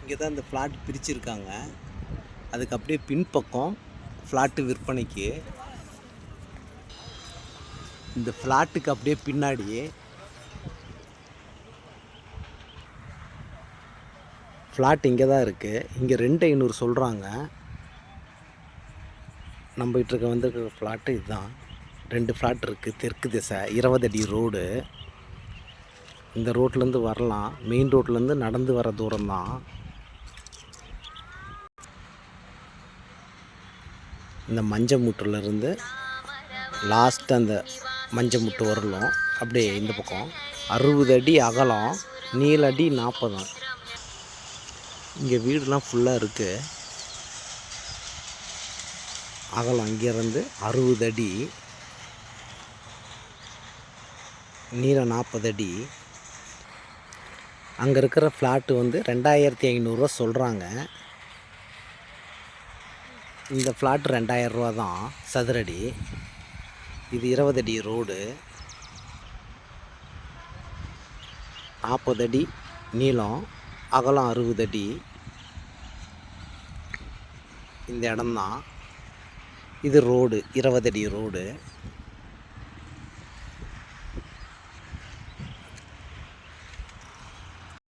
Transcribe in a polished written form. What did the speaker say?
இங்கே தான் இந்த ஃப்ளாட் பிரிச்சுருக்காங்க. அதுக்கு அப்படியே பின்பக்கம் ஃப்ளாட்டு விற்பனைக்கு. இந்த ஃப்ளாட்டுக்கு அப்படியே பின்னாடியே ஃப்ளாட் இங்கே தான் இருக்குது. இங்கே 2500 சொல்கிறாங்க. நம்மகிட்ட வந்துருக்கிற ஃப்ளாட்டு இதுதான். 2 ஃப்ளாட் இருக்குது. தெற்கு திசை 20 அடி ரோடு. இந்த ரோட்லேருந்து வரலாம். மெயின் ரோட்லேருந்து நடந்து வர தூரம்தான். இந்த மஞ்சள் மூட்டிலேருந்து லாஸ்ட் அந்த மஞ்சள் மூட்டு வரலாம். அப்படியே இந்த பக்கம் 60 அடி அகலம், நீள அடி 40. இங்கே வீடுலாம் ஃபுல்லாக இருக்குது. அகலம் இங்கேருந்து 60 அடி, நீளம் 40 அடி. அங்கே இருக்கிற ஃப்ளாட்டு வந்து 2500 சொல்கிறாங்க. இந்த ஃப்ளாட் 2000 ரூபா தான் சதுரடி. இது 20 அடி ரோடு, 40 அடி நீளம், அகலம் 60 அடி. இந்த இடம்தான் இது. ரோடு 20 அடி ரோடு.